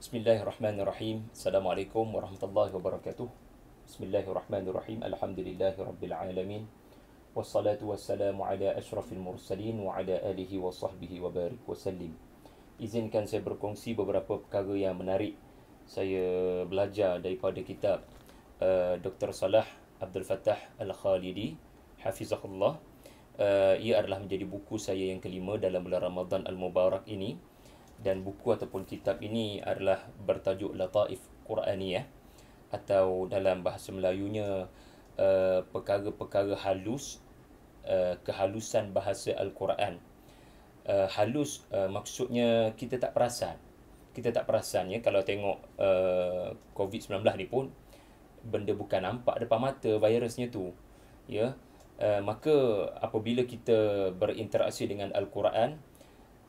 Bismillahirrahmanirrahim. Assalamualaikum warahmatullahi wabarakatuh. Bismillahirrahmanirrahim. Alhamdulillahi rabbil alamin. Wassalatu wassalamu ala asyrafil mursalin wa ala alihi wa sahbihi wa barik wa sallim. Izinkan saya berkongsi beberapa perkara yang menarik saya belajar daripada kitab Dr. Salah Abdul Fattah Al-Khalidi hafizahullah. Ia adalah menjadi buku saya yang kelima dalam bulan Ramadan Al-Mubarak ini, dan buku ataupun kitab ini adalah bertajuk Lataif Quraniyah, atau dalam bahasa Melayunya perkara-perkara halus, kehalusan bahasa Al-Quran. Halus maksudnya kita tak perasan ya, kalau tengok COVID-19 ni pun benda bukan nampak depan mata virusnya tu ya. Maka apabila kita berinteraksi dengan Al-Quran,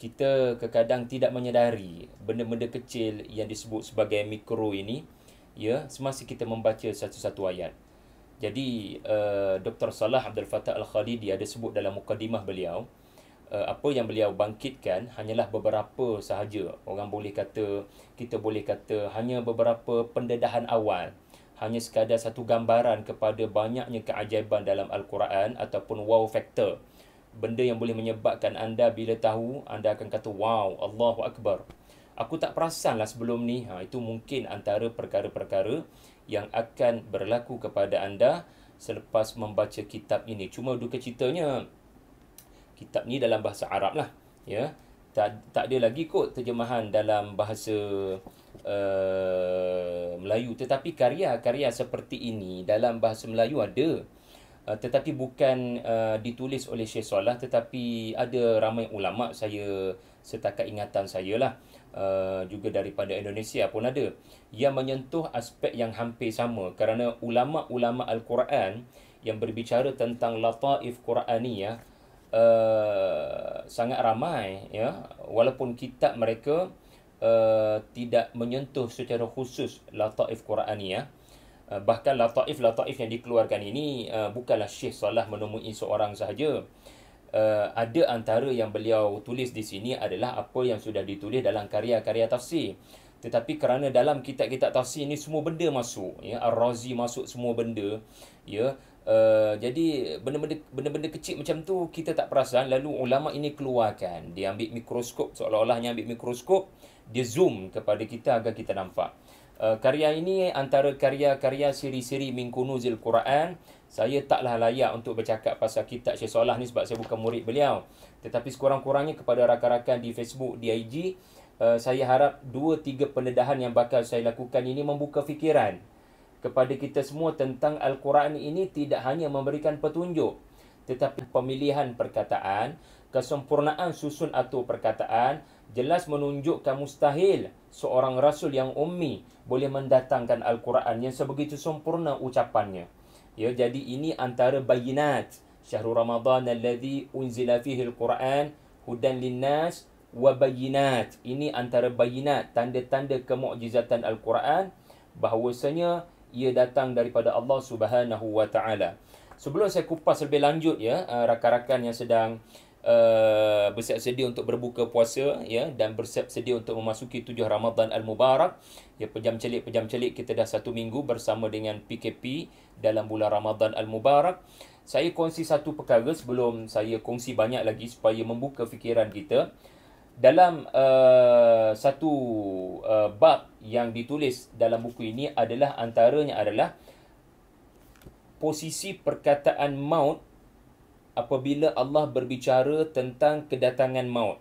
kita kadang tidak menyedari benda-benda kecil yang disebut sebagai mikro ini ya, semasa kita membaca satu-satu ayat. Jadi Dr. Salah Abdul Fattah Al-Khalidi ada sebut dalam mukadimah beliau, apa yang beliau bangkitkan hanyalah beberapa sahaja. Kita boleh kata hanya beberapa pendedahan awal, hanya sekadar satu gambaran kepada banyaknya keajaiban dalam Al-Quran ataupun wow factor. Benda yang boleh menyebabkan anda bila tahu, anda akan kata, wow, Allahu Akbar. Aku tak perasanlah sebelum ni. Itu mungkin antara perkara-perkara yang akan berlaku kepada anda selepas membaca kitab ini. Cuma duka citanya, kitab ni dalam bahasa Arab lah. Ya. Tak ada lagi kot terjemahan dalam bahasa Melayu. Tetapi karya-karya seperti ini dalam bahasa Melayu ada. Tetapi bukan ditulis oleh Syekh Salah, tetapi ada ramai ulama', saya setakat ingatan saya lah, juga daripada Indonesia pun ada, yang menyentuh aspek yang hampir sama. Kerana ulama'-ulama' Al-Quran yang berbicara tentang lataif Quraniyah sangat ramai ya, walaupun kitab mereka tidak menyentuh secara khusus lataif Quraniyah. Bahkan lataif yang dikeluarkan ini bukanlah Syekh Salah menemui seorang sahaja. Ada antara yang beliau tulis di sini adalah apa yang sudah ditulis dalam karya-karya tafsir. Tetapi kerana dalam kitab-kitab tafsir ini semua benda masuk ya, Ar-Razi masuk semua benda ya. Jadi benda-benda kecil macam tu kita tak perasan, lalu ulama ini keluarkan, dia ambil mikroskop, seolah-olahnya ambil mikroskop, dia zoom kepada kita agar kita nampak. Karya ini antara karya-karya siri-siri min kunuzil Quran. Saya taklah layak untuk bercakap pasal kitab Syekh Salah ni sebab saya bukan murid beliau. Tetapi sekurang-kurangnya kepada rakan-rakan di Facebook, di IG, saya harap 2-3 pendedahan yang bakal saya lakukan ini membuka fikiran kepada kita semua tentang Al-Quran ini. Tidak hanya memberikan petunjuk, tetapi pemilihan perkataan, kesempurnaan susun atur perkataan, jelas menunjukkan mustahil seorang rasul yang ummi boleh mendatangkan Al-Quran yang sebegitu sempurna ucapannya. Ya, jadi ini antara bayinat syahrul Ramadan alladhi unzila fihi al-Quran hudan linnas wa bayinat. Ini antara bayinat, tanda-tanda kemukjizatan Al-Quran, bahawasanya ia datang daripada Allah Subhanahu wa taala. Sebelum saya kupas lebih lanjut ya, rakan-rakan yang sedang bersiap sedia untuk berbuka puasa ya, dan bersiap sedia untuk memasuki 7 Ramadan Al-Mubarak ya, pejam celik kita dah 1 minggu bersama dengan PKP dalam bulan Ramadan Al-Mubarak. Saya kongsi satu perkara sebelum saya kongsi banyak lagi supaya membuka fikiran kita. Dalam satu bab yang ditulis dalam buku ini adalah, antaranya adalah posisi perkataan maut apabila Allah berbicara tentang kedatangan maut,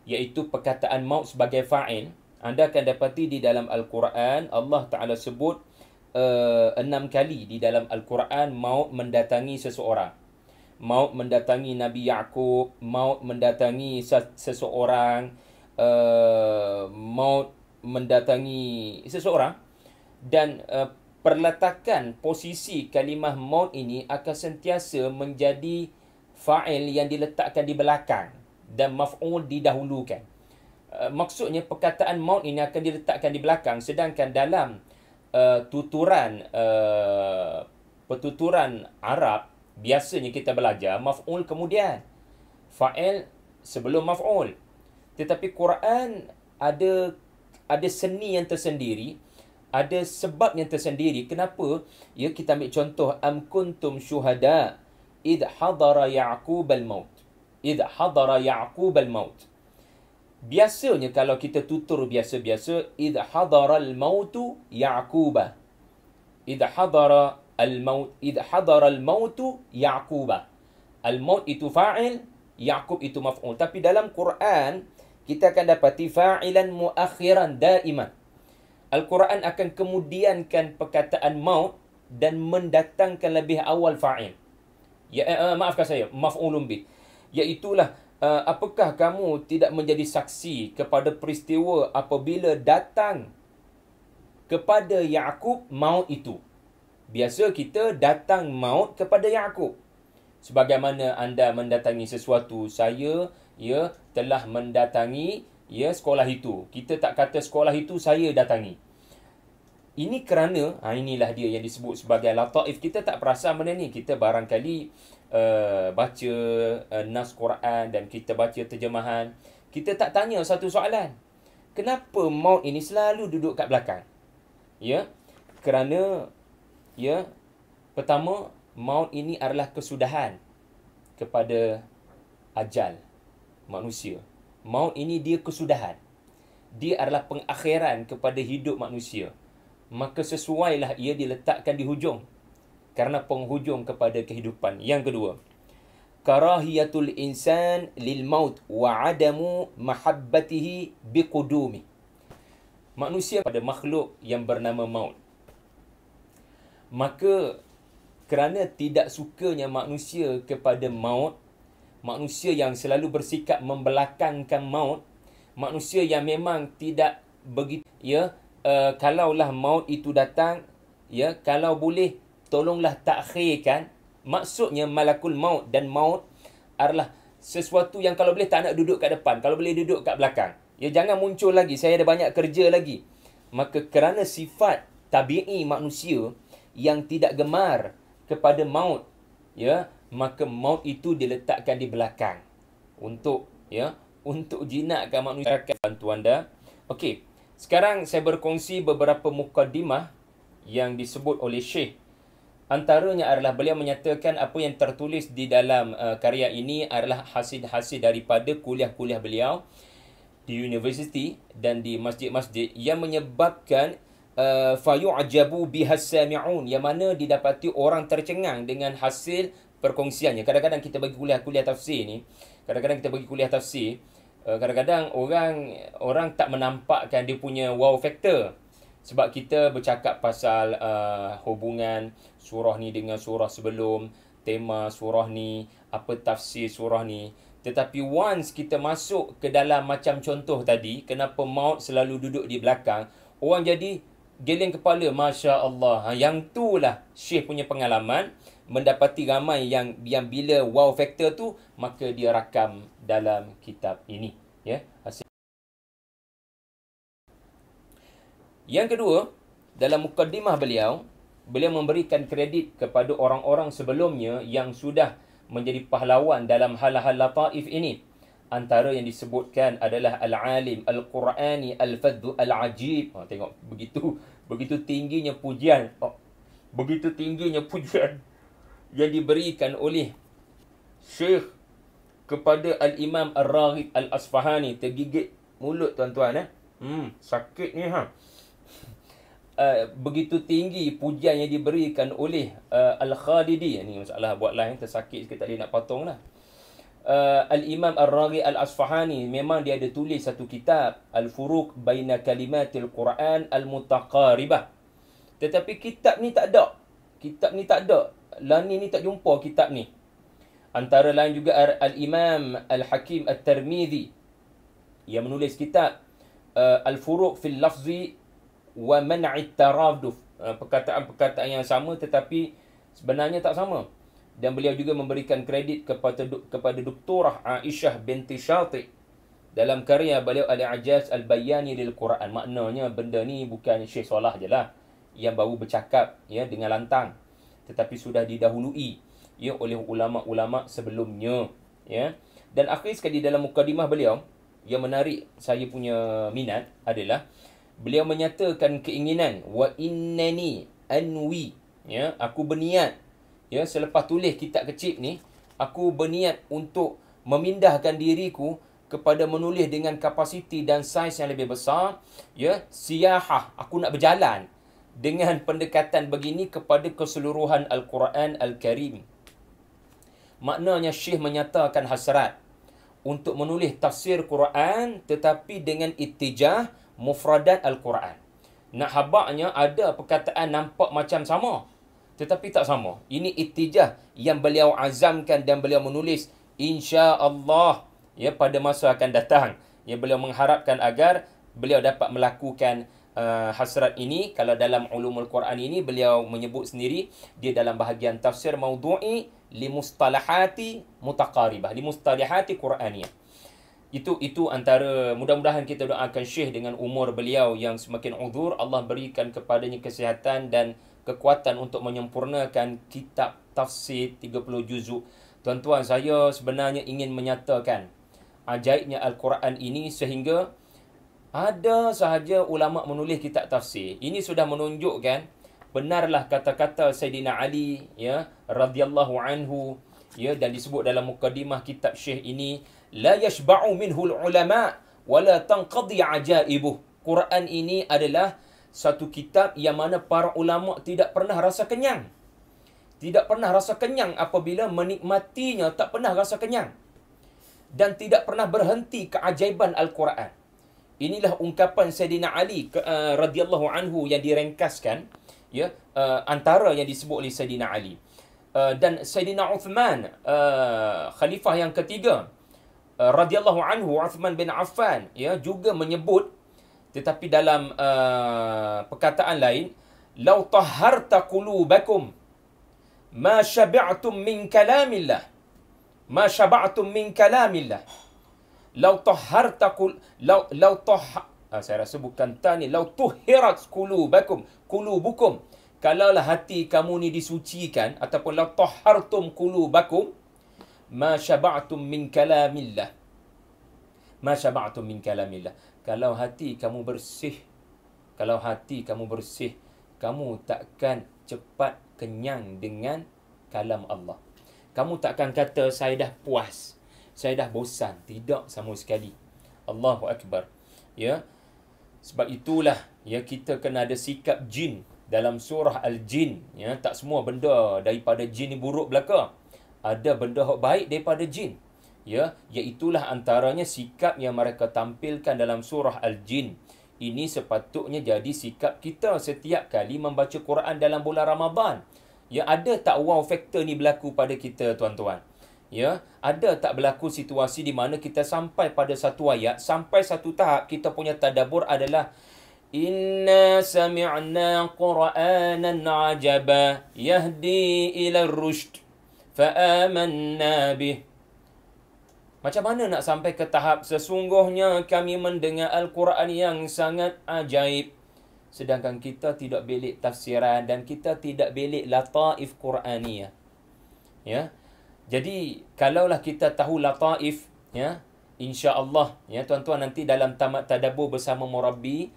iaitu perkataan maut sebagai fa'il. Anda akan dapati di dalam Al-Quran Allah Ta'ala sebut 6 kali di dalam Al-Quran maut mendatangi seseorang. Maut mendatangi Nabi Ya'qub, maut mendatangi seseorang, maut mendatangi seseorang. Dan perletakan posisi kalimah maut ini akan sentiasa menjadi fa'il yang diletakkan di belakang dan maf'ul didahulukan. Maksudnya perkataan maut ini akan diletakkan di belakang, sedangkan dalam pertuturan Arab biasanya kita belajar maf'ul kemudian, fa'il sebelum maf'ul. Tetapi Quran ada ada seni yang tersendiri, ada sebab yang tersendiri. Kenapa? Ya, kita ambil contoh, am kuntum syuhada id hadara Ya'qub al-maut. Id hadara Ya'qub al-maut. Biasanya kalau kita tutur biasa-biasa, id hadara al-mautu Ya'quba. Id hadara al-maut, id hadara al-mautu Ya'quba. Al-maut itu fa'il, Ya'qub itu maf'ul. Tapi dalam Quran kita akan dapati fa'ilan muakhiran daiman. Al-Quran akan kemudiankan perkataan maut dan mendatangkan lebih awal fa'il. Maafkan saya, maf'ulun bih. Iaitulah, apakah kamu tidak menjadi saksi kepada peristiwa apabila datang kepada Ya'qub maut itu? Biasa kita datang maut kepada Ya'qub. Sebagaimana anda mendatangi sesuatu, saya telah mendatangi sekolah itu. Kita tak kata sekolah itu saya datangi. Ini kerana, inilah dia yang disebut sebagai lataif. Kita tak perasan benda ni. Kita barangkali baca nas Quran dan kita baca terjemahan. Kita tak tanya satu soalan. Kenapa maut ini selalu duduk kat belakang? Kerana, pertama, maut ini adalah kesudahan kepada ajal manusia. Maut ini dia kesudahan. Dia adalah pengakhiran kepada hidup manusia. Maka sesuailah ia diletakkan di hujung. Kerana penghujung kepada kehidupan. Yang kedua, karahiyatul insan lil maut wa adamu mahabbatihi biqudumi. Manusia pada makhluk yang bernama maut. Maka kerana tidak sukanya manusia kepada maut, manusia yang selalu bersikap membelakangkan maut, manusia yang memang tidak begitu, kalaulah maut itu datang, kalau boleh tolonglah takhirkan. Maksudnya malakul maut dan maut adalah sesuatu yang kalau boleh tak nak duduk kat depan, kalau boleh duduk kat belakang. Jangan muncul lagi, saya ada banyak kerja lagi. Maka kerana sifat tabi'i manusia yang tidak gemar kepada maut, maka maut itu diletakkan di belakang untuk jinakkan manusia. Bantu anda. Okey, sekarang saya berkongsi beberapa mukaddimah yang disebut oleh Syekh. Antaranya adalah beliau menyatakan apa yang tertulis di dalam karya ini adalah hasil-hasil daripada kuliah-kuliah beliau di universiti dan di masjid-masjid yang menyebabkan fayu'jabu bihas sami'un, yang mana didapati orang tercengang dengan hasil perkongsiannya. Kadang-kadang kita bagi kuliah tafsir ni, kadang-kadang orang tak menampakkan dia punya wow factor. Sebab kita bercakap pasal hubungan surah ni dengan surah sebelum, tema surah ni, apa tafsir surah ni. Tetapi once kita masuk ke dalam macam contoh tadi, kenapa maut selalu duduk di belakang, orang jadi geleng kepala, Masya Allah. Yang itulah Syekh punya pengalaman, mendapati ramai yang bila wow factor tu, maka dia rakam dalam kitab ini. Yang kedua, dalam mukaddimah beliau memberikan kredit kepada orang-orang sebelumnya yang sudah menjadi pahlawan dalam hal-hal lataif ini. Antara yang disebutkan adalah al-alim al-Qurani al-fadhu al-ajib. Tengok, begitu tingginya pujian. Begitu tingginya pujian yang diberikan oleh Syekh kepada al-Imam Ar-Raghib Al-Asfahani. Tergigit mulut tuan-tuan. Sakit ni begitu tinggi pujian yang diberikan oleh Al-Khalidi. Ini masalah buat lain, tersakit sikit tadi nak potong lah. Al-Imam Ar-Raghib Al-Asfahani memang dia ada tulis satu kitab, Al-Furuq Baina Kalimatil Quran Al-Mutaqaribah. Tetapi kitab ni tak ada. Lani ni tak jumpa kitab ni. Antara lain juga Al-Imam Al-Hakim At-Tirmidhi yang menulis kitab Al-Furuq fil Lafzi wa man'it taraduf. Perkataan-perkataan yang sama tetapi sebenarnya tak sama. Dan beliau juga memberikan kredit kepada Doktorah Aisyah binti Syati dalam karya beliau Al-A'jaz Al-Bayani lil Quran. Maknanya benda ni bukan Syekh Salah je lah yang baru bercakap dengan lantang, tetapi sudah didahului oleh ulama-ulama sebelumnya. Dan akhir sekali dalam mukadimah beliau yang menarik saya punya minat adalah beliau menyatakan keinginan, wa innani anwi, ya, aku berniat, ya, selepas tulis kitab kecil ni, aku berniat untuk memindahkan diriku kepada menulis dengan kapasiti dan saiz yang lebih besar, ya, siyahah, aku nak berjalan dengan pendekatan begini kepada keseluruhan Al-Quran Al-Karim. Maknanya Syekh menyatakan hasrat untuk menulis tafsir Quran tetapi dengan ittijah mufradat Al-Quran. Nak habaknya ada perkataan nampak macam sama tetapi tak sama. Ini ittijah yang beliau azamkan dan beliau menulis insya-Allah, ya, pada masa akan datang. Ya, beliau mengharapkan agar beliau dapat melakukan hasrat ini. Kalau dalam ulumul Quran ini beliau menyebut sendiri, dia dalam bahagian tafsir maudhu'i li mustalahati mutaqaribah, li mustalahati Quraniyah. Itu antara, mudah-mudahan kita doakan Syekh dengan umur beliau yang semakin uzur, Allah berikan kepadanya kesihatan dan kekuatan untuk menyempurnakan kitab tafsir 30 juzuk. Tuan-tuan, saya sebenarnya ingin menyatakan ajaibnya Al-Quran ini sehingga ada sahaja ulama menulis kitab tafsir. Ini sudah menunjukkan benarlah kata-kata Sayyidina Ali, ya, radhiyallahu anhu, ya, dan disebut dalam mukadimah kitab Syekh ini, la yashba'u minhu ulama wa la tanqadi ajaibuh. Quran ini adalah satu kitab yang mana para ulama tidak pernah rasa kenyang. Tidak pernah rasa kenyang apabila menikmatinya, tak pernah rasa kenyang. Dan tidak pernah berhenti keajaiban Al-Quran. Inilah ungkapan Sayyidina Ali radhiyallahu anhu yang direngkaskan, ya, antara yang disebut oleh Sayyidina Ali. Dan Sayyidina Uthman, khalifah yang ketiga, radhiyallahu anhu, Uthman bin Affan, ya, juga menyebut, tetapi dalam perkataan lain, "Lau tahharta qulubakum ma syabi'tum min kalamillah." Ma syabi'tum min kalamillah. Lau tahharta saya rasa bukan tani, lau tuhhirat qulubukum. Kalaulah hati kamu ni disucikan, ataupun lau tahhartum qulubakum ma syabi'tum min kalamillah. Ma syabi'tum min kalamillah. Kalau hati kamu bersih, kamu takkan cepat kenyang dengan kalam Allah. Kamu takkan kata saya dah puas, saya dah bosan. Tidak sama sekali. Allahu Akbar. Ya. Sebab itulah, ya, kita kena ada sikap jin dalam surah Al-Jin. Ya, tak semua benda daripada jin ni buruk belaka. Ada benda baik daripada jin. Ya, iaitulah antaranya sikap yang mereka tampilkan dalam surah Al-Jin. Ini sepatutnya jadi sikap kita setiap kali membaca Quran dalam bulan Ramadan. Ya, ada tak wow faktor ni berlaku pada kita, tuan-tuan? Ya, ada tak berlaku situasi di mana kita sampai pada satu ayat, sampai satu tahap kita punya tadabbur adalah inna sami'na qur'anan ajaba yahdi ila rushd fa amanna bih. Macam mana nak sampai ke tahap sesungguhnya kami mendengar Al-Quran yang sangat ajaib, sedangkan kita tidak belik tafsiran dan kita tidak belik lataif Quraniyah. Ya. Jadi kalaulah kita tahu lataif, ya, insya-Allah, ya, tuan-tuan, nanti dalam tamat tadabbur bersama murabbi,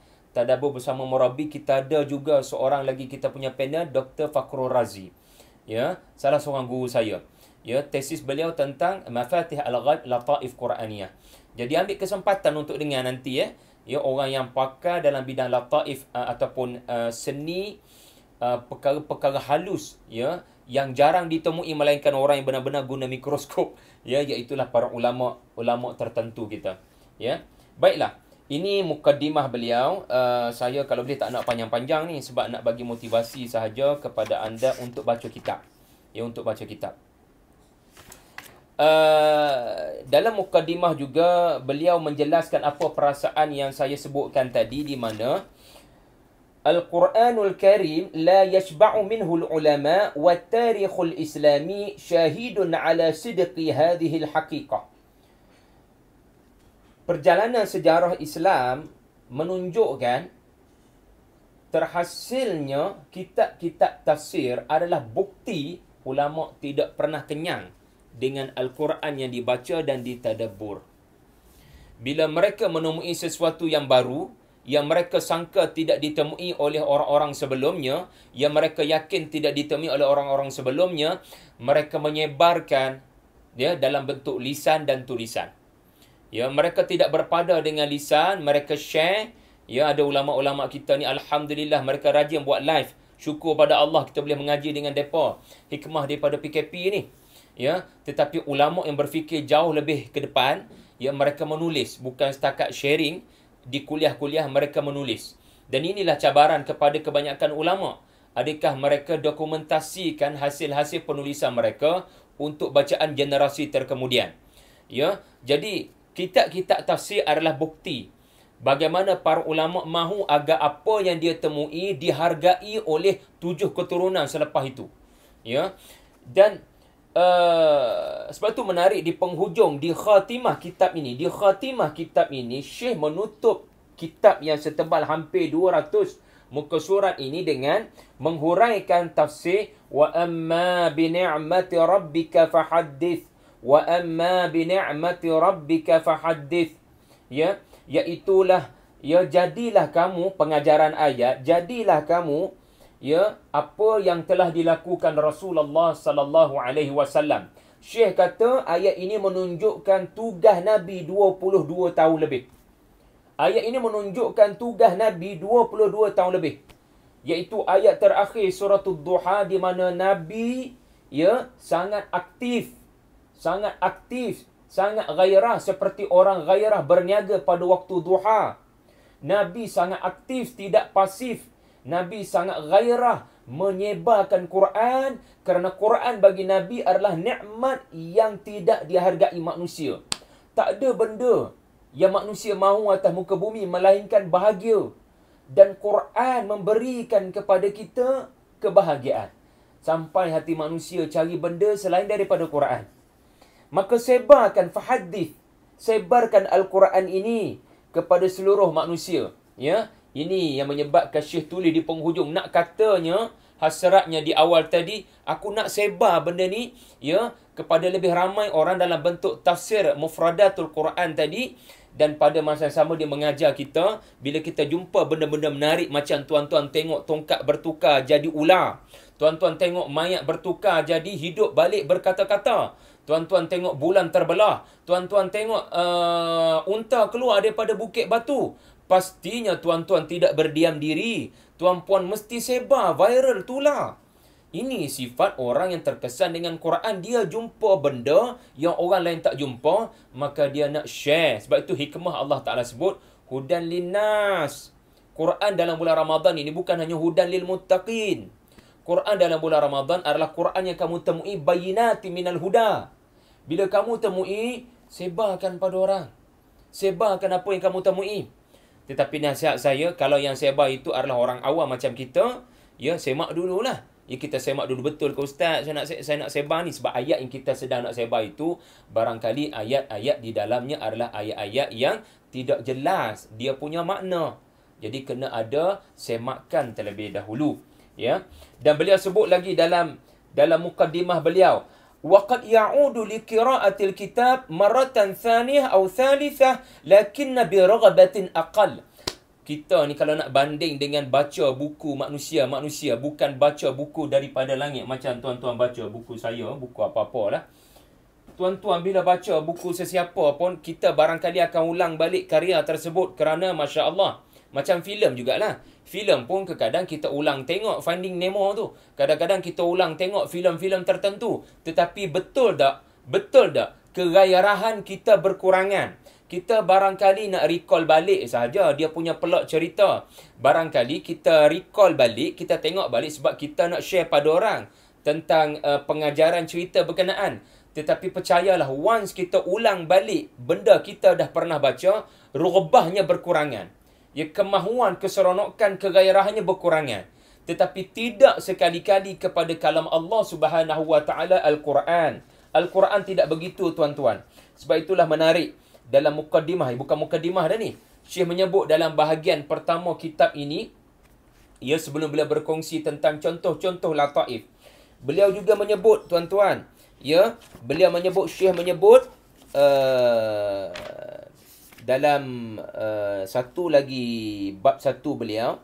kita ada juga seorang lagi kita punya panel, Dr. Fakhrul Razi. Ya, salah seorang guru saya. Ya, tesis beliau tentang Mafatih Al-Ghaib Lataif Quraniyah. Jadi ambil kesempatan untuk dengar nanti, ya. Ya, orang yang pakar dalam bidang lataif ataupun seni, perkara-perkara halus, ya, yang jarang ditemui melainkan orang yang benar-benar guna mikroskop, ya, iaitulah para ulama tertentu kita. Ya. Baiklah, ini mukadimah beliau. Saya kalau boleh tak nak panjang-panjang ni sebab nak bagi motivasi sahaja kepada anda untuk baca kitab. Ya, untuk baca kitab. Dalam mukadimah juga beliau menjelaskan apa perasaan yang saya sebutkan tadi, di mana Al-Quranul Karim la yashba'u minhu al-ulama wa tarikhul islami syahidun ala sidqi hadhihi al-haqiqah. Perjalanan sejarah Islam menunjukkan terhasilnya kitab-kitab tafsir adalah bukti ulama tidak pernah kenyang dengan Al-Quran yang dibaca dan ditadabbur. Bila mereka menemui sesuatu yang baru, yang mereka sangka tidak ditemui oleh orang-orang sebelumnya, yang mereka yakin tidak ditemui oleh orang-orang sebelumnya, mereka menyebarkan ya dalam bentuk lisan dan tulisan. Ya, mereka tidak berpada dengan lisan, mereka share. Ya, ada ulama-ulama kita ni alhamdulillah mereka rajin buat live. Syukur pada Allah kita boleh mengaji dengan depa. Hikmah daripada PKP ni. Ya, tetapi ulama yang berfikir jauh lebih ke depan, ya, mereka menulis, bukan setakat sharing. Di kuliah-kuliah mereka menulis. Dan inilah cabaran kepada kebanyakan ulama. Adakah mereka dokumentasikan hasil-hasil penulisan mereka untuk bacaan generasi terkemudian. Ya, jadi kitab-kitab tafsir adalah bukti bagaimana para ulama mahu agar apa yang dia temui dihargai oleh 7 keturunan selepas itu. Ya. Dan sebab tu menarik di penghujung, di khatimah kitab ini, Syekh menutup kitab yang setebal hampir 200 muka surat ini dengan menghuraikan tafsir wa amma bi ni'mati rabbika fahaddits wa amma bi ni'mati rabbika fahaddits, ya, iaitulah ya, jadilah kamu, pengajaran ayat, jadilah kamu ya apa yang telah dilakukan Rasulullah sallallahu alaihi wasallam. Syekh kata ayat ini menunjukkan tugas Nabi 22 tahun lebih. Ayat ini menunjukkan tugas Nabi 22 tahun lebih. Iaitu ayat terakhir surah Ad-Duha di mana Nabi ya sangat aktif, sangat gairah seperti orang gairah berniaga pada waktu duha. Nabi sangat aktif, tidak pasif. Nabi sangat gairah menyebarkan Quran kerana Quran bagi Nabi adalah nikmat yang tidak dihargai manusia. Tak ada benda yang manusia mahu atas muka bumi melainkan bahagia. Dan Quran memberikan kepada kita kebahagiaan. Sampai hati manusia cari benda selain daripada Quran. Maka sebarkan fahadith, sebarkan Al-Quran ini kepada seluruh manusia. Ya, ini yang menyebabkan Syekh tulis di penghujung, nak katanya hasratnya di awal tadi, aku nak sebar benda ni ya kepada lebih ramai orang dalam bentuk tafsir mufradatul Quran tadi. Dan pada masa yang sama dia mengajar kita, bila kita jumpa benda-benda menarik macam tuan-tuan tengok tongkat bertukar jadi ular, tuan-tuan tengok mayat bertukar jadi hidup balik berkata-kata, tuan-tuan tengok bulan terbelah, tuan-tuan tengok unta keluar daripada bukit batu, pastinya tuan-tuan tidak berdiam diri. Tuan-puan mesti sebar, viral, tular. Ini sifat orang yang terkesan dengan Quran. Dia jumpa benda yang orang lain tak jumpa, maka dia nak share. Sebab itu hikmah Allah Ta'ala sebut hudan linnas. Quran dalam bulan Ramadan ini bukan hanya hudan lil muttaqin. Quran dalam bulan Ramadan adalah Quran yang kamu temui bayinati minal huda. Bila kamu temui, sebarkan pada orang. Sebarkan apa yang kamu temui. Tetapi nasihat saya, kalau yang sebar itu adalah orang awam macam kita, ya, semak dululah. Ya, kita semak dulu, betul ke Ustaz, saya nak sebar ni. Sebab ayat yang kita sedang nak sebar itu, barangkali ayat-ayat di dalamnya adalah ayat-ayat yang tidak jelas dia punya makna. Jadi kena ada semakan terlebih dahulu. Ya. Dan beliau sebut lagi dalam mukaddimah beliau, وَقَدْ يَعُودُ لِقِرَاءَةِ الْكِتَابِ مَرَّةً ثَانِيَةً أَوْ ثَالِثَةً لَكِنَّ بِرَغْبَةٍ أَقَلٍ. Kita ni kalau nak banding dengan baca buku manusia, bukan baca buku daripada langit. Macam tuan-tuan baca buku saya, buku apa-apa lah. Tuan-tuan bila baca buku sesiapa pun, kita barangkali akan ulang balik karya tersebut kerana Masya Allah. Macam filem jugalah. Filem pun kadang kita ulang tengok Finding Nemo tu. Kadang-kadang kita ulang tengok filem-filem tertentu. Tetapi betul tak? Kegairahan kita berkurangan. Kita barangkali nak recall balik sahaja dia punya plot cerita. Barangkali kita recall balik, kita tengok balik sebab kita nak share pada orang tentang pengajaran cerita berkenaan. Tetapi percayalah, once kita ulang balik benda kita dah pernah baca, rughbahnya berkurangan. Ya, kemahuan, keseronokan, kegairahannya berkurangan. Tetapi tidak sekali-kali kepada kalam Allah Subhanahu wa taala Al-Quran. Al-Quran tidak begitu, tuan-tuan. Sebab itulah menarik. Dalam mukaddimah, bukan mukaddimah dah ni, Syekh menyebut dalam bahagian pertama kitab ini, ya, sebelum beliau berkongsi tentang contoh-contoh lataif, beliau juga menyebut, tuan-tuan, ya, Syekh menyebut dalam satu lagi bab satu beliau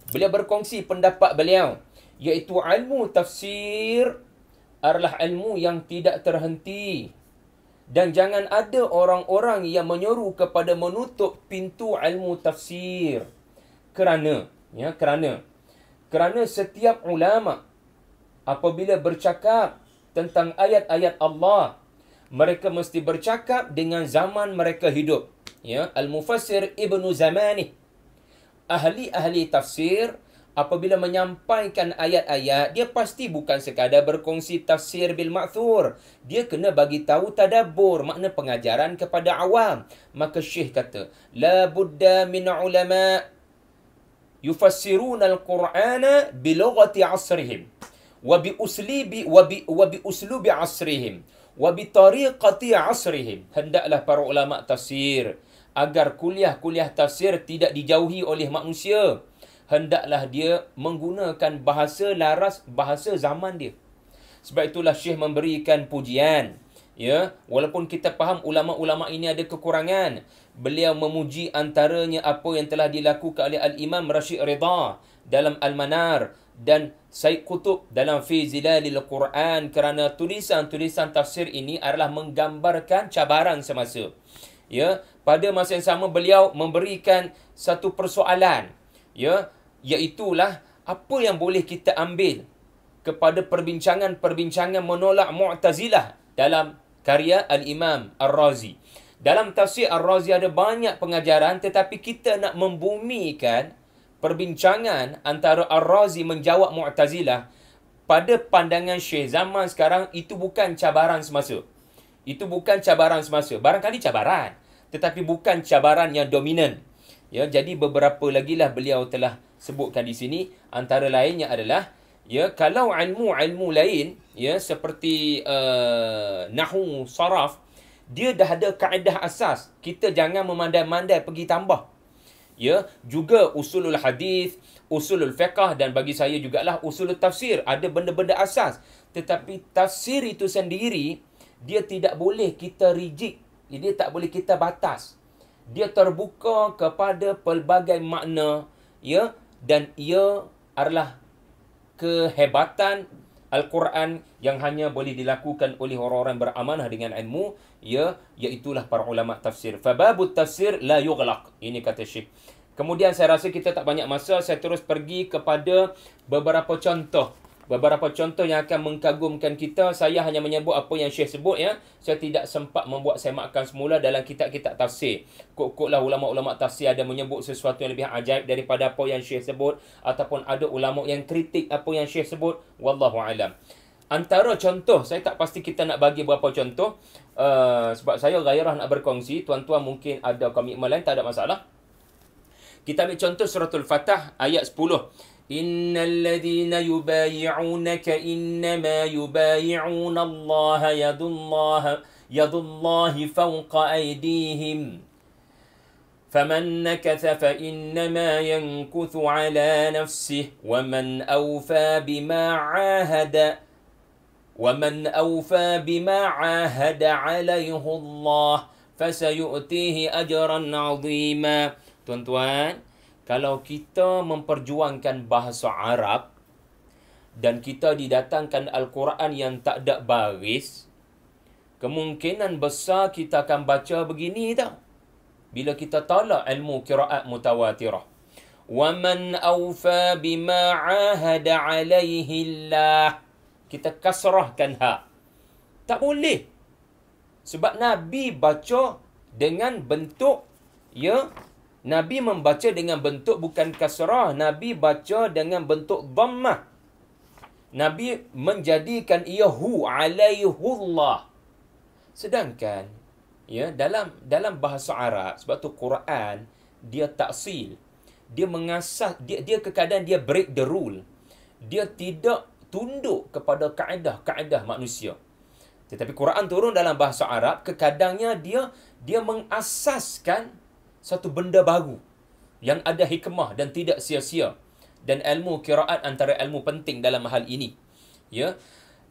berkongsi pendapat beliau, iaitu ilmu tafsir adalah ilmu yang tidak terhenti. Dan jangan ada orang-orang yang menyeru kepada menutup pintu ilmu tafsir. Kerana setiap ulama apabila bercakap tentang ayat-ayat Allah, mereka mesti bercakap dengan zaman mereka hidup. Al-Mufassir Ibnu Zamani, ahli-ahli tafsir, apabila menyampaikan ayat-ayat, dia pasti bukan sekadar berkongsi tafsir bil ma'thur. Dia kena bagi tahu tadabbur, makna pengajaran kepada awam. Maka Syekh kata, la budda min ulama yufassiruna al-Qur'ana bi lughati asrihim wa bi uslubi asrihim wa bi tariqati asrihim. Hendaklah para ulama tafsir agar kuliah-kuliah tafsir tidak dijauhi oleh manusia. Hendaklah dia menggunakan bahasa laras, bahasa zaman dia. Sebab itulah Syekh memberikan pujian. Walaupun kita faham ulama-ulama ini ada kekurangan, beliau memuji antaranya apa yang telah dilakukan oleh Al-Imam Rashid Ridha dalam Al-Manar dan Said Qutb dalam Fi Zilalil Quran, kerana tulisan-tulisan tafsir ini adalah menggambarkan cabaran semasa. Pada masa yang sama beliau memberikan satu persoalan, iaitulah apa yang boleh kita ambil kepada perbincangan-perbincangan menolak Mu'tazilah dalam karya Al-Imam Ar-Razi. Dalam tafsir Ar-Razi ada banyak pengajaran, tetapi kita nak membumikan perbincangan antara Ar-Razi menjawab Mu'tazilah pada pandangan Syekh zaman sekarang, itu bukan cabaran semasa. Barangkali cabaran, tetapi bukan cabaran yang dominan. Jadi beberapa lagi lah beliau telah sebutkan di sini. Antara lainnya adalah, kalau ilmu-ilmu lain, seperti nahwu, saraf, dia dah ada kaedah asas. Kita jangan memandai-mandai pergi tambah. Juga usulul hadis, usulul fiqh, dan bagi saya jugalah usulul tafsir. Ada benda-benda asas. Tetapi tafsir itu sendiri, dia tidak boleh kita rigid. Dia tak boleh kita batas. Dia terbuka kepada pelbagai makna, dan ia adalah kehebatan Al-Quran yang hanya boleh dilakukan oleh orang-orang beramanah dengan ilmu, iaitulah para ulama tafsir. Fababut tafsir la yughlaq. Ini kata Syekh. Kemudian saya rasa kita tak banyak masa, saya terus pergi kepada beberapa contoh yang akan mengkagumkan kita. Saya hanya menyebut apa yang Syekh sebut. Saya tidak sempat membuat semakan semula dalam kitab-kitab tafsir. Kok-koklah ulama-ulama tafsir ada menyebut sesuatu yang lebih ajaib daripada apa yang Syekh sebut, ataupun ada ulama yang kritik apa yang Syekh sebut. Wallahu alam. Antara contoh, saya tak pasti kita nak bagi berapa contoh, sebab saya gairah nak berkongsi. Tuan-tuan mungkin ada komitmen lain, tak ada masalah. Kita ambil contoh suratul Fatah ayat 10. Innal ladhina yubayi'unaka innama yubayi'una Allah yadullahi fawqa aydihim. Faman nakatha fa innama yankuthu ala nafsihi wa man awfa bima 'ahada 'alayhi Allah fasayu'tihi ajran 'azima. Tuan-tuan, kalau kita memperjuangkan bahasa Arab dan kita didatangkan Al-Quran yang tak ada baris, kemungkinan besar kita akan baca begini tau. Bila kita tolak ilmu qiraat mutawatirah. وَمَنْ أَوْفَى بِمَا عَاهَدَ عَلَيْهِ اللَّهِ. Kita kasrahkan hak. Tak boleh. Sebab Nabi baca dengan bentuk, Nabi membaca dengan bentuk bukan kasrah. Nabi baca dengan bentuk dhammah. Nabi menjadikan ia hu alaihullah. Sedangkan dalam bahasa Arab, sebab tu Quran dia taksil. Dia mengasas, dia kadang dia break the rule. Dia tidak tunduk kepada kaedah-kaedah manusia. Tetapi Quran turun dalam bahasa Arab, kekadangnya dia mengasaskan satu benda baru yang ada hikmah dan tidak sia-sia. Dan ilmu qiraat antara ilmu penting dalam hal ini.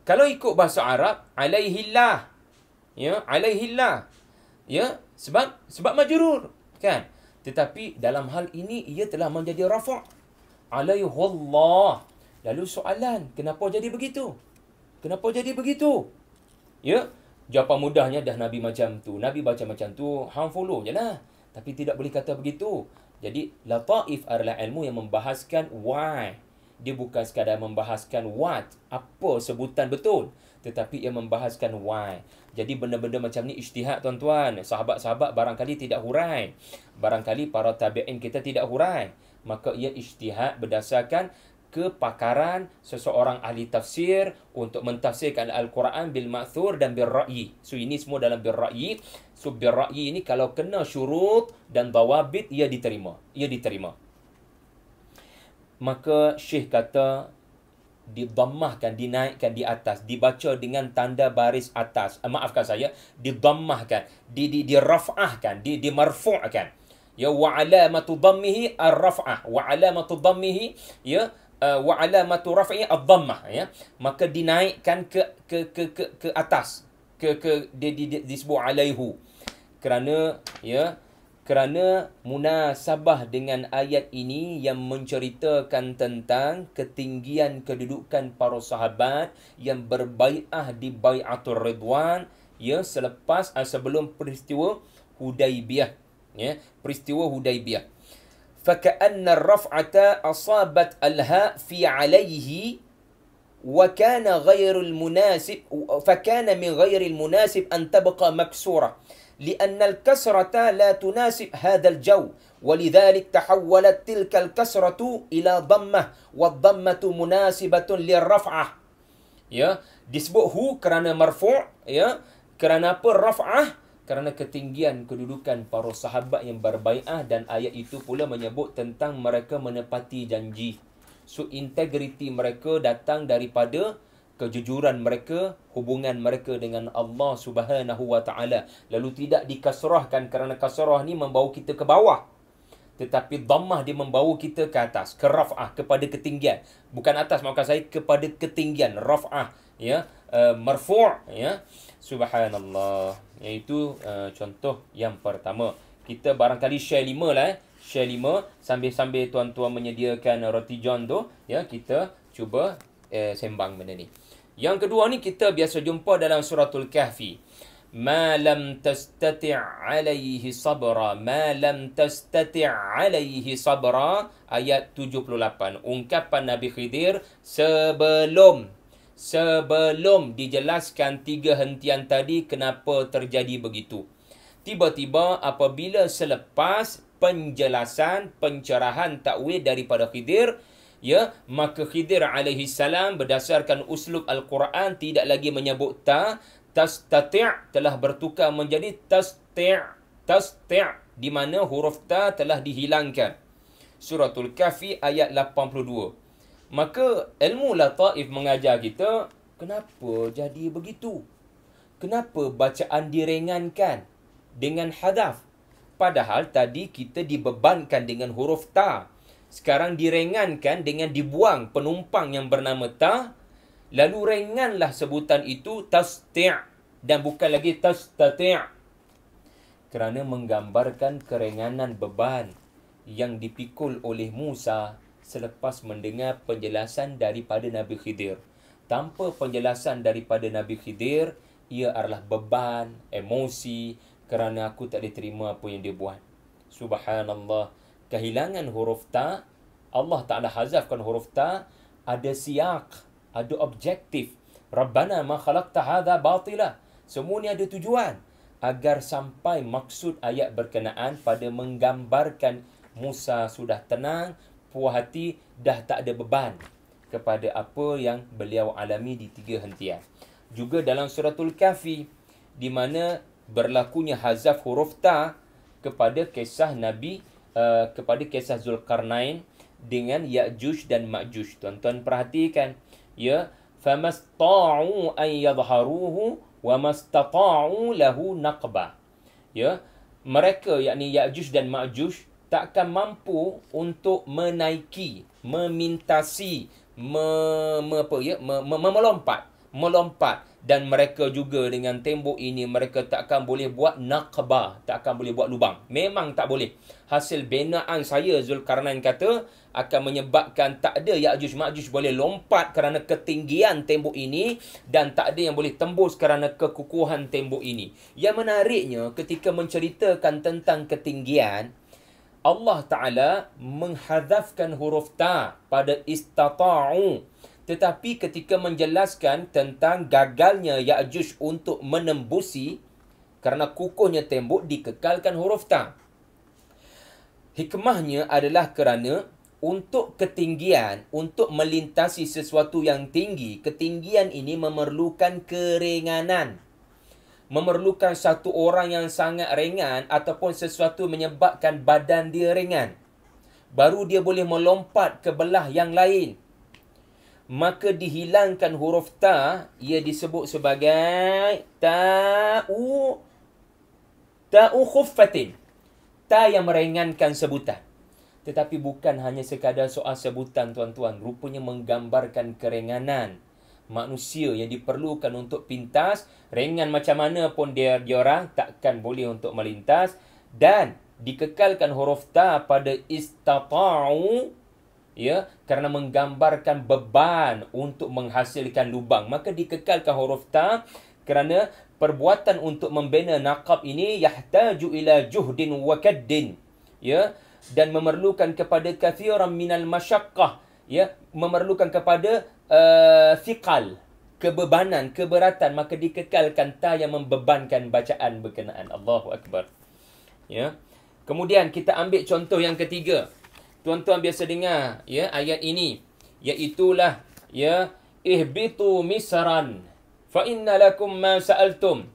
Kalau ikut bahasa Arab, alaihillah. Alaihillah. Ya, sebab majrur, kan? Tetapi dalam hal ini ia telah menjadi rafa'. Alaihullah. Lalu soalan, kenapa jadi begitu? Kenapa jadi begitu? Ya, jawapan mudahnya dah Nabi macam tu. Nabi baca macam tu, hang follow je lah. Tapi tidak boleh kata begitu. Jadi, lataif adalah ilmu yang membahaskan why. Dia bukan sekadar membahaskan what, apa sebutan betul. Tetapi ia membahaskan why. Jadi benda-benda macam ni ijtihad tuan-tuan. Sahabat-sahabat barangkali tidak hurai. Barangkali para tabi'in kita tidak hurai. Maka ia ijtihad berdasarkan kepakaran seseorang ahli tafsir untuk mentafsirkan Al-Quran bil ma'thur dan bil ra'yi. So ini semua dalam bil ra'yi. So bil ra'yi ini kalau kena syurut dan dawabit ia diterima. Ia diterima. Maka Syekh kata didammahkan, dinaikkan di atas, dibaca dengan tanda baris atas. Maafkan saya, didammahkan, diraf'ahkan, dimarfu'kan. Ya, wa alamatu dhammihi ar-raf'ah, wa alamatu dhammihi ya wa alamatu raf'i ad-dhammah ya. Maka dinaikkan ke atas, disebut alaihu. Kerana munasabah dengan ayat ini yang menceritakan tentang ketinggian kedudukan para sahabat yang berbai'ah di Bai'atul Ridwan ya sebelum peristiwa Hudaibiyah ya, peristiwa Hudaibiyah. Faka'anna ar-raf'ata asabat al-ha' fi 'alayhi wa kana ghairul munasib fakana min ghairil munasib an tabqa maksura. لأن الكسرة لا تناسب هذا الجو ولذلك تحولت تلك الكسرة إلى ضمة والضمة مناسبة للرفعة ya disebut hu kerana marfu' ya kerana apa raf'ah kerana ketinggian kedudukan para sahabat yang berbai'ah dan ayat itu pula menyebut tentang mereka menepati janji. So integriti mereka datang daripada kejujuran mereka, hubungan mereka dengan Allah Subhanahu wa taala. Lalu tidak dikasrahkan kerana kasrah ni membawa kita ke bawah. Tetapi dhammah dia membawa kita ke atas, ke raf'ah, kepada ketinggian. Bukan atas, maksud saya kepada ketinggian, raf'ah ya, marfu' ya. Subhanallah. Iaitu contoh yang pertama. Kita barangkali share 5 lah share 5 sambil-sambil tuan-tuan menyediakan roti john tu ya, kita cuba sembang benda ni. Yang kedua ni kita biasa jumpa dalam suratul Kahfi. Ma lam tastati' alaihi sabra, ma lam tastati' alaihi sabra, ayat 78. Ungkapan Nabi Khidir sebelum dijelaskan 3 hentian tadi kenapa terjadi begitu. Tiba-tiba apabila selepas penjelasan, pencerahan takwil daripada Khidir, ya, maka Khidir alaihi salam berdasarkan uslub Al-Quran tidak lagi menyebut ta, tastati' telah bertukar menjadi tasti' di mana huruf ta telah dihilangkan. Suratul Kahfi ayat 82. Maka ilmu lataif mengajar kita kenapa jadi begitu? Kenapa bacaan diringankan dengan hadaf? Padahal tadi kita dibebankan dengan huruf ta. Sekarang diringankan dengan dibuang penumpang yang bernama ta. Lalu ringanlah sebutan itu tasti' dan bukan lagi tastati'. Kerana menggambarkan keringanan beban yang dipikul oleh Musa selepas mendengar penjelasan daripada Nabi Khidir. Tanpa penjelasan daripada Nabi Khidir, ia adalah beban, emosi, kerana aku tak diterima apa yang dia buat. Subhanallah. Kehilangan huruf ta, Allah Ta'ala hazafkan huruf ta, ada siyak, ada objektif. Rabbana ma khalaqta hadha batila. Semua ni ada tujuan agar sampai maksud ayat berkenaan pada menggambarkan Musa sudah tenang, puas hati, dah tak ada beban kepada apa yang beliau alami di 3 hentian. Juga dalam suratul Kahfi di mana berlakunya hazaf huruf ta kepada kisah Nabi kepada kisah Zulkarnain dengan Ya'juj dan Ma'juj. Tuan-tuan perhatikan ya, famasta'u an yadhharuhu wa mastata'u lahu naqba. Ya, mereka yakni Ya'juj dan Ma'juj takkan mampu untuk menaiki, memintasi, melompat, melompat. Dan mereka juga dengan tembok ini, mereka takkan boleh buat naqbah, takkan boleh buat lubang. Memang tak boleh. Hasil binaan saya, Zulkarnain kata, akan menyebabkan tak ada Ya'juj Ma'juj boleh lompat kerana ketinggian tembok ini, dan tak ada yang boleh tembus kerana kekukuhan tembok ini. Yang menariknya, ketika menceritakan tentang ketinggian, Allah Ta'ala menghadafkan huruf ta pada istata'u. Tetapi ketika menjelaskan tentang gagalnya Ya'juj untuk menembusi kerana kukuhnya tembok, dikekalkan huruf ta. Hikmahnya adalah kerana untuk ketinggian, untuk melintasi sesuatu yang tinggi, ketinggian ini memerlukan keringanan. Memerlukan satu orang yang sangat ringan ataupun sesuatu menyebabkan badan dia ringan. Baru dia boleh melompat ke belah yang lain. Maka dihilangkan huruf ta, ia disebut sebagai ta'u khuffatin. Ta yang meringankan sebutan. Tetapi bukan hanya sekadar soal sebutan, tuan-tuan. Rupanya menggambarkan keringanan manusia yang diperlukan untuk pintas. Ringan macam mana pun diorang takkan boleh untuk melintas. Dan dikekalkan huruf ta pada istata'u, ya, kerana menggambarkan beban untuk menghasilkan lubang. Maka dikekalkan huruf ta kerana perbuatan untuk membina naqab ini yahtaju ila juhdin wa kaddin, ya, dan memerlukan kepada kathiran minal masyaqqah, ya, memerlukan kepada thiqal, kebebanan, keberatan. Maka dikekalkan ta yang membebankan bacaan berkenaan. Allahu Akbar. Ya. Kemudian kita ambil contoh yang ketiga. Tuan-tuan biasa dengar, ya, ayat ini, iaitulah, ya, ihbitu misran fa inna lakum ma sa'altum.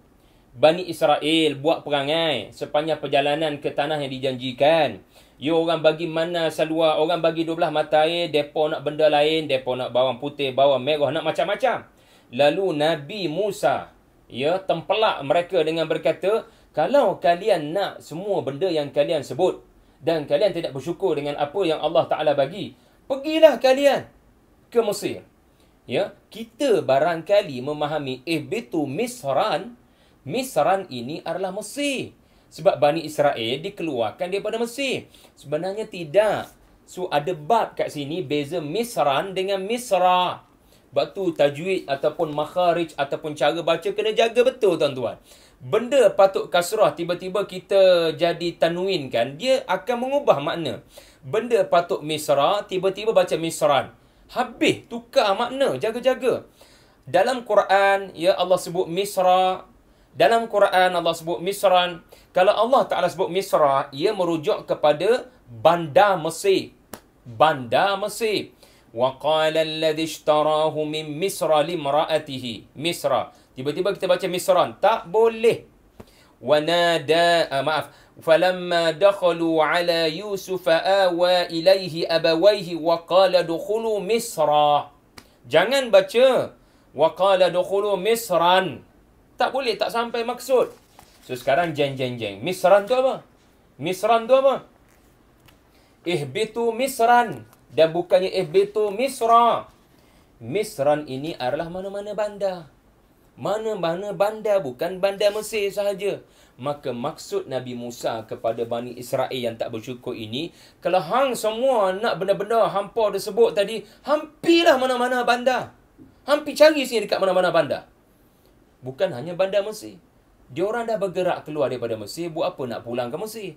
Bani Israel buat perangai sepanjang perjalanan ke tanah yang dijanjikan. Ya, orang bagi mana salwa, orang bagi 12 mata air, depa nak benda lain, depa nak bawang putih, bawang merah, nak macam-macam. Lalu Nabi Musa, ya, tempelak mereka dengan berkata, kalau kalian nak semua benda yang kalian sebut dan kalian tidak bersyukur dengan apa yang Allah Ta'ala bagi, pergilah kalian ke Mesir. Ya, kita barangkali memahami ihbitu misran. Misran ini adalah Mesir. Sebab Bani Israel dikeluarkan daripada Mesir. Sebenarnya tidak. So, ada bab kat sini beza misran dengan misra. Sebab tu tajwid ataupun makharij ataupun cara baca kena jaga betul, tuan-tuan. Benda patut kasrah, tiba-tiba kita jadi tanwin kan, dia akan mengubah makna. Benda patut misra, tiba-tiba baca misran. Habis, tukar makna, jaga-jaga. Dalam Quran, ya, Allah sebut misra. Dalam Quran, Allah sebut misran. Kalau Allah Ta'ala sebut misra, ia merujuk kepada bandar Mesir. Bandar Mesir. وَقَالَ الَّذِي اشْتَرَاهُ مِنْ مِصْرَ لِمْرَأَتِهِ. Misra. Tiba-tiba kita baca misran. Tak boleh. فَلَمَّا دَخَلُوا عَلَى يُوسُفَ آوَى إِلَيْهِ أَبَوَيْهِ وَقَالَ دُخُلُوا مِصْرًا. Jangan baca وَقَالَ دُخُلُوا مِصْرًا. Tak boleh, tak sampai maksud. So sekarang jeng. Misran tu apa? Misran tu apa? Ihbitu misran. Dan bukannya ihbitu misra. Misran ini adalah mana-mana bandar. Mana-mana bandar, bukan bandar Mesir sahaja. Maka maksud Nabi Musa kepada Bani Israel yang tak bersyukur ini, kalau hang semua nak benda-benda hampa dah sebut tadi, hampirlah mana-mana bandar. Hampir cari sini dekat mana-mana bandar. Bukan hanya bandar Mesir. Diorang dah bergerak keluar daripada Mesir, buat apa nak pulang ke Mesir?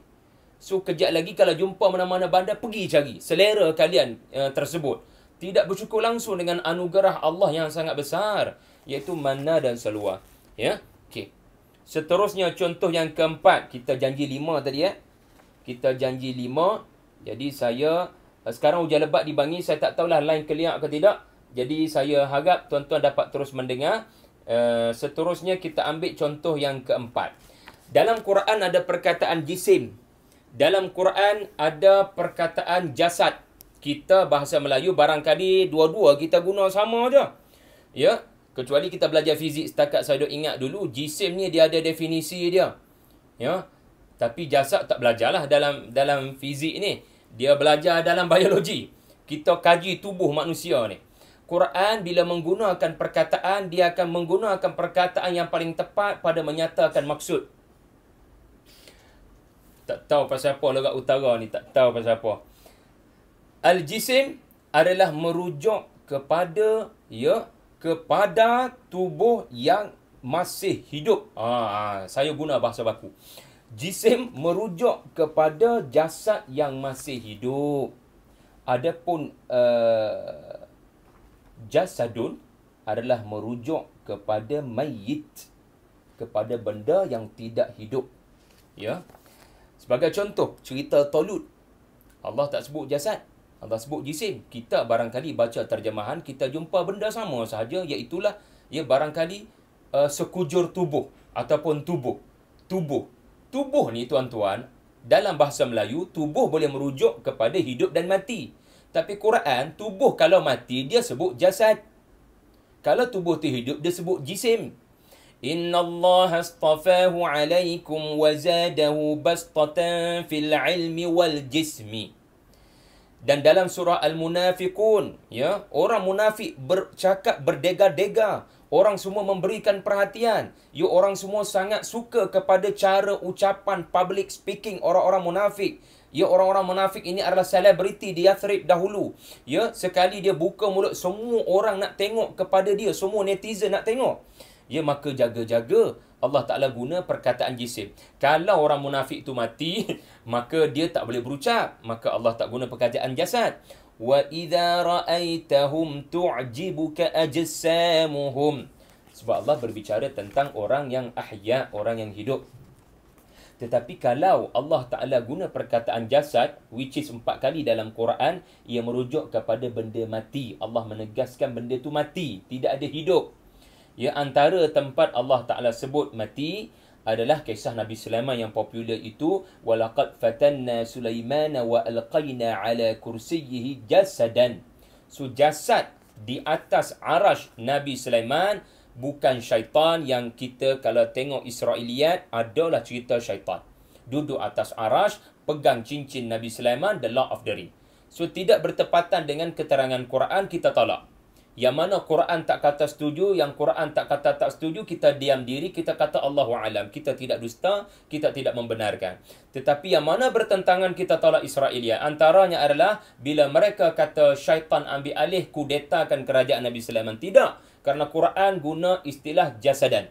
So, kejap lagi kalau jumpa mana-mana bandar, pergi cari. Selera kalian tersebut. Tidak bersyukur langsung dengan anugerah Allah yang sangat besar, iaitu manna dan salwa. Ya? Okey. Seterusnya contoh yang keempat. Kita janji 5 tadi, ya. Kita janji 5. Jadi saya, sekarang hujan lebat di Bangi, saya tak tahulah line clear ke tidak. Jadi saya harap tuan-tuan dapat terus mendengar. Seterusnya kita ambil contoh yang keempat. Dalam Quran ada perkataan jisim. Dalam Quran ada perkataan jasad. Kita bahasa Melayu barangkali dua-dua kita guna sama je. Ya, kecuali kita belajar fizik setakat saya dah ingat dulu, jisim ni dia ada definisi dia. Ya. Tapi jasad tak belajarlah dalam fizik ni. Dia belajar dalam biologi. Kita kaji tubuh manusia ni. Quran bila menggunakan perkataan, dia akan menggunakan perkataan yang paling tepat pada menyatakan maksud. Tak tahu pasal apa logat utara ni, tak tahu pasal apa. Al-jisim adalah merujuk kepada kepada tubuh yang masih hidup. Saya guna bahasa baku. Jisim merujuk kepada jasad yang masih hidup. Adapun jasadun adalah merujuk kepada mayyit, kepada benda yang tidak hidup. Ya. Sebagai contoh, cerita Talut. Allah tak sebut jasad, Allah sebut jisim. Kita barangkali baca terjemahan, kita jumpa benda sama sahaja, iaitulah barangkali sekujur tubuh ataupun tubuh. Tubuh ni tuan-tuan, dalam bahasa Melayu, tubuh boleh merujuk kepada hidup dan mati. Tapi Quran, tubuh kalau mati, dia sebut jasad. Kalau tubuh tu hidup, dia sebut jisim. Inna Allah astafahu alaikum wa zadahu bastatan fil ilmi wal jismi. Dan dalam surah Al-Munafiqun, orang munafik bercakap berdega-dega. Orang semua memberikan perhatian. Orang semua sangat suka kepada cara ucapan public speaking orang-orang munafik. Orang-orang munafik ini adalah selebriti di Yathrib dahulu. Sekali dia buka mulut, semua orang nak tengok kepada dia. Semua netizen nak tengok. Maka jaga-jaga. Allah Ta'ala guna perkataan jisim. Kalau orang munafik tu mati, maka dia tak boleh berucap. Maka Allah tak guna perkataan jasad. Wa idza ra'aitahum tu'jibuka ajsamuhum. Sebab Allah berbicara tentang orang yang ahya, orang yang hidup. Tetapi kalau Allah Ta'ala guna perkataan jasad, which is 4 kali dalam Quran, ia merujuk kepada benda mati. Allah menegaskan benda tu mati, tidak ada hidup. Antara tempat Allah Ta'ala sebut mati adalah kisah Nabi Sulaiman yang popular itu, walaqad fatanna Sulaimana wa alqaina ala kursiyyihi jasadan. So jasad di atas arash Nabi Sulaiman bukan syaitan yang kita kalau tengok Israiliyat adalah cerita syaitan. Duduk atas arash, pegang cincin Nabi Sulaiman, the Lord of the Ring. So tidak bertepatan dengan keterangan Quran, kita tolak. Yang mana Quran tak kata setuju, yang Quran tak kata tak setuju, kita diam diri, kita kata Allahu a'lam. Kita tidak dusta, kita tidak membenarkan. Tetapi yang mana bertentangan, kita tolak Israiliyat. Antaranya adalah bila mereka kata syaitan ambil alih, kudetakan kerajaan Nabi Sulaiman. Tidak, kerana Quran guna istilah jasadan.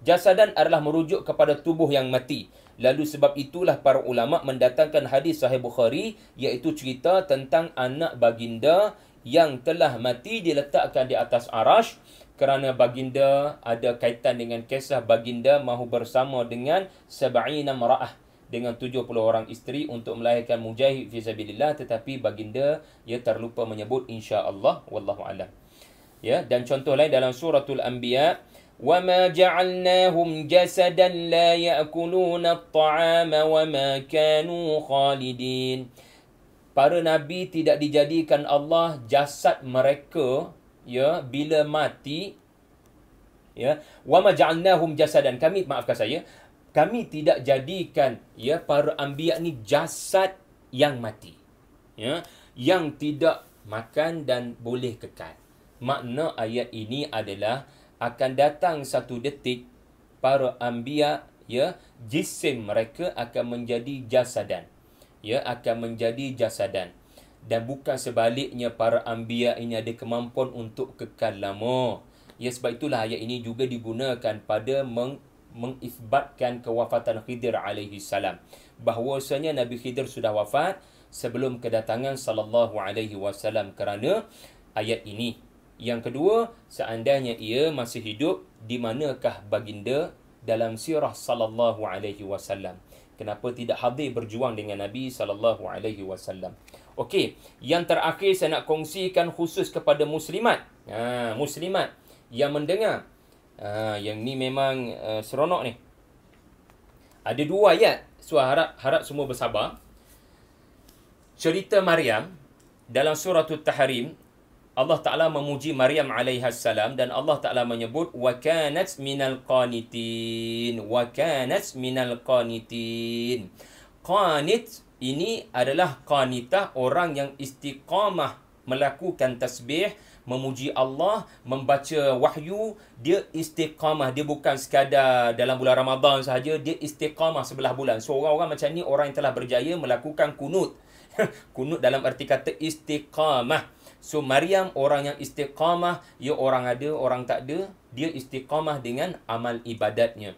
Jasadan adalah merujuk kepada tubuh yang mati. Lalu sebab itulah para ulama mendatangkan hadis Sahih Bukhari, iaitu cerita tentang anak baginda yang telah mati diletakkan di atas arash, kerana baginda ada kaitan dengan kisah baginda mahu bersama dengan 70 mar'ah, dengan 70 orang isteri untuk melahirkan mujahid fi sabilillah, tetapi baginda terlupa menyebut insya-Allah, wallahu alam. Dan contoh lain dalam suratul Anbiya, wa ma ja'alnahum jasadan la ya'kuluna at-ta'ama wa ma kanu khalidin. Para nabi tidak dijadikan Allah jasad mereka bila mati, wa ma ja'alnahum jasadan, kami tidak jadikan para anbiya ni jasad yang mati, yang tidak makan dan boleh kekal. Makna ayat ini adalah akan datang satu detik para anbiya, jisim mereka akan menjadi jasadan, akan menjadi jasadan. Dan bukan sebaliknya, para anbiya ini ada kemampuan untuk kekal lama. Sebab itulah ayat ini juga digunakan pada mengisbatkan kewafatan Khidir alaihi salam. Bahawasanya Nabi Khidir sudah wafat sebelum kedatangan sallallahu alaihi wasallam kerana ayat ini. Yang kedua, seandainya ia masih hidup, di manakah baginda dalam sirah sallallahu alaihi wasallam? Kenapa tidak hadir berjuang dengan Nabi sallallahu alaihi wasallam? Okey, yang terakhir saya nak kongsikan khusus kepada muslimat. Muslimat yang mendengar. Yang ni memang seronok ni. Ada 2 ayat. So harap semua bersabar. Cerita Maryam dalam surah At-Tahrim, Allah Ta'ala memuji Maryam alaihassalam dan Allah Ta'ala menyebut wa kanat minal qanitin. Wa kanat minal qanitin. Qanit ini adalah qanitah, orang yang istiqamah melakukan tasbih, memuji Allah, membaca wahyu, dia istiqamah. Dia bukan sekadar dalam bulan Ramadan sahaja, dia istiqamah sebelah bulan. So orang-orang macam ni, orang yang telah berjaya melakukan kunut. Kunut dalam arti kata istiqamah. So Maryam orang yang istiqamah, ya orang ada, orang tak ada, dia istiqamah dengan amal ibadatnya.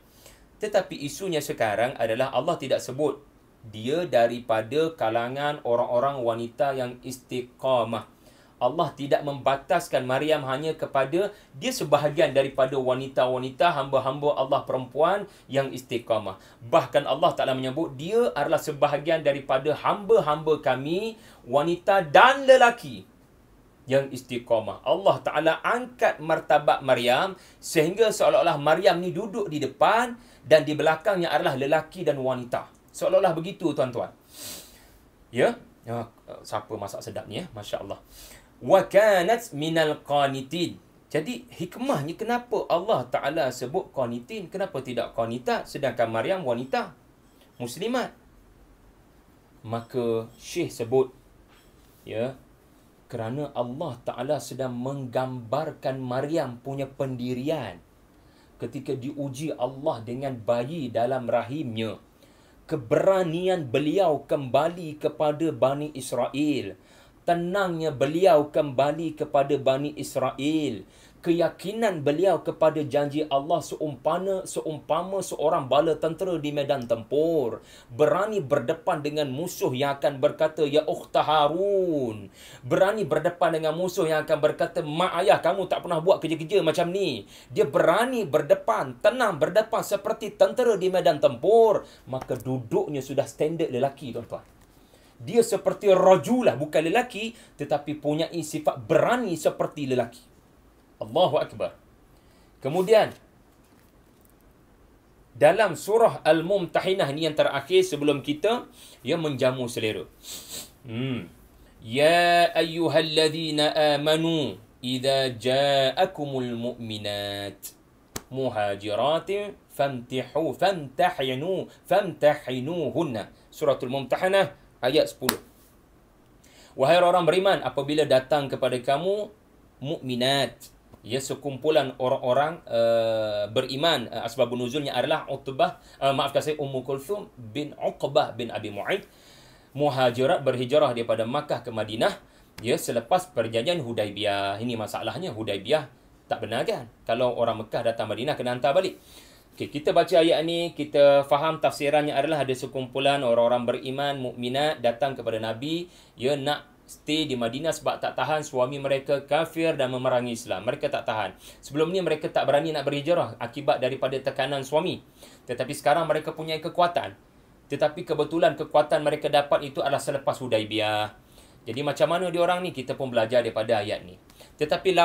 Tetapi isunya sekarang adalah Allah tidak sebut dia daripada kalangan orang-orang wanita yang istiqamah. Allah tidak membataskan Maryam hanya kepada dia sebahagian daripada wanita-wanita, hamba-hamba Allah perempuan yang istiqamah. Bahkan Allah Ta'ala menyebut dia adalah sebahagian daripada hamba-hamba kami, wanita dan lelaki yang istiqamah. Allah Ta'ala angkat martabat Maryam sehingga seolah-olah Maryam ni duduk di depan dan di belakangnya adalah lelaki dan wanita. Seolah-olah begitu, tuan-tuan. Ya? Siapa masak sedap ni ya? Masya Allah. Wa kanat minal qanitin. Jadi hikmahnya kenapa Allah Ta'ala sebut qanitin, kenapa tidak qanitat, sedangkan Maryam wanita muslimat? Maka Syekh sebut, ya, kerana Allah Ta'ala sedang menggambarkan Maryam punya pendirian ketika diuji Allah dengan bayi dalam rahimnya. Keberanian beliau kembali kepada Bani Israel. Tenangnya beliau kembali kepada Bani Israel. Keyakinan beliau kepada janji Allah seumpama seorang bala tentera di medan tempur. Berani berdepan dengan musuh yang akan berkata, Ya Ukhta Harun. Berani berdepan dengan musuh yang akan berkata, Mak ayah kamu tak pernah buat kerja-kerja macam ni. Dia berani berdepan, tenang berdepan seperti tentera di medan tempur. Maka duduknya sudah standard lelaki, tuan-tuan. Dia seperti rajulah, bukan lelaki, tetapi punya sifat berani seperti lelaki. Allahu Akbar. Kemudian dalam surah Al-Mumtahinah ni yang terakhir sebelum kita menjamu selera. Ya ayyuhalladzina amanu idza ja'akumul mu'minat muhajiratin famtahinuhunna. Suratul Mumtahinah ayat 10. Wahai orang beriman, apabila datang kepada kamu mukminat, ya, sekumpulan orang-orang beriman. Asbabun nuzulnya adalah Ummu Kulthum bin Uqbah bin Abi Mu'ayth, muhajirat, berhijrah daripada Makkah ke Madinah, ya, selepas perjanjian Hudaibiyah. Ini masalahnya, Hudaibiyah tak benar kan? Kalau orang Mekah datang Madinah kena hantar balik. Okey, kita baca ayat ni, kita faham tafsirannya adalah ada sekumpulan orang-orang beriman, mukminat datang kepada Nabi, ya, nak stay di Madinah sebab tak tahan suami mereka kafir dan memerangi Islam. Mereka tak tahan. Sebelum ni mereka tak berani nak berhijrah akibat daripada tekanan suami. Tetapi sekarang mereka punya kekuatan. Tetapi kebetulan kekuatan mereka dapat itu adalah selepas Hudaibiyah. Jadi macam mana diorang ni? Kita pun belajar daripada ayat ni. Tetapi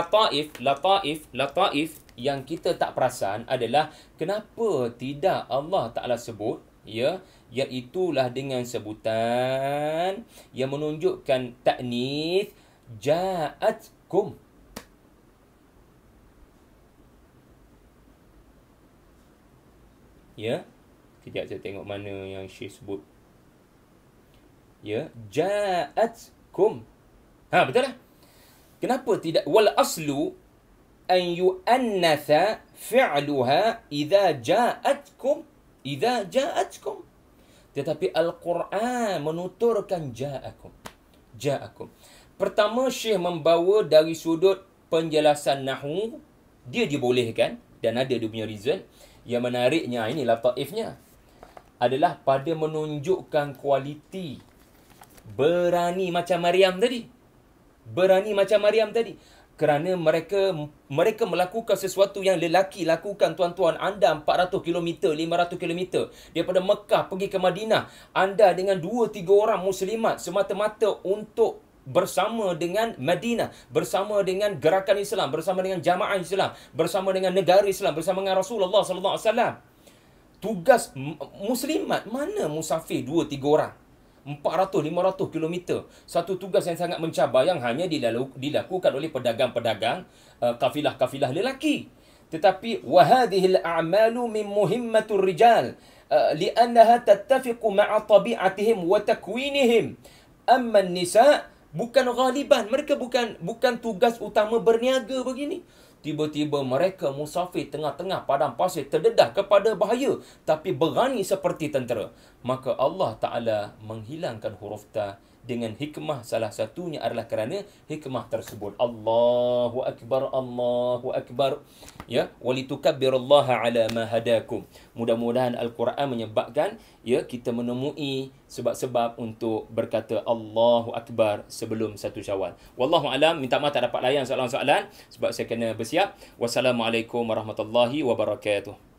lataif yang kita tak perasan adalah kenapa tidak Allah Ta'ala sebut, ya, iaitulah dengan sebutan yang menunjukkan ta'nits ja'atkum. Ya, kejap saya tengok mana yang Syekh sebut. Ya, ja'atkum. Betul lah. Kenapa tidak? Wal aslu an yu'annatha fi'luha idza ja'atkum. Idza ja'atkum. Tetapi Al-Quran menuturkan ja'akum. Ja'akum. Pertama, Syekh membawa dari sudut penjelasan nahwu. Dia dibolehkan dan ada dia punya reason. Yang menariknya, ini lataifnya, adalah pada menunjukkan kualiti berani macam Maryam tadi. Berani macam Maryam tadi. Kerana mereka melakukan sesuatu yang lelaki lakukan, tuan-tuan. Anda 400 km, 500 km daripada Mekah pergi ke Madinah. Anda dengan 2-3 orang muslimat semata-mata untuk bersama dengan Madinah, bersama dengan gerakan Islam, bersama dengan jamaah Islam, bersama dengan negara Islam, bersama dengan Rasulullah sallallahu alaihi wasallam. Tugas muslimat, mana musafir 2-3 orang? 400-500 km. Satu tugas yang sangat mencabar yang hanya dilakukan oleh pedagang-pedagang, kafilah-kafilah lelaki. Tetapi wahadhil a'malu min muhimmatur rijal li'annaha tattafiqu ma'a tabi'atihim wa takwinihim. Amma an-nisa Bukan ghaliban, mereka bukan tugas utama berniaga begini. Tiba-tiba mereka musafir tengah-tengah padang pasir, terdedah kepada bahaya, tapi berani seperti tentera. Maka Allah Ta'ala menghilangkan huruf ta dengan hikmah. Salah satunya adalah kerana hikmah tersebut. Allahu Akbar, Allahu Akbar. Ya, walitukabbirullaha ala ma hadakum. Mudah-mudahan Al-Quran menyebabkan ya kita menemui sebab-sebab untuk berkata Allahu Akbar sebelum satu Syawal. Wallahu alam, minta maaf tak dapat layan soalan-soalan sebab saya kena bersiap. Wassalamualaikum warahmatullahi wabarakatuh.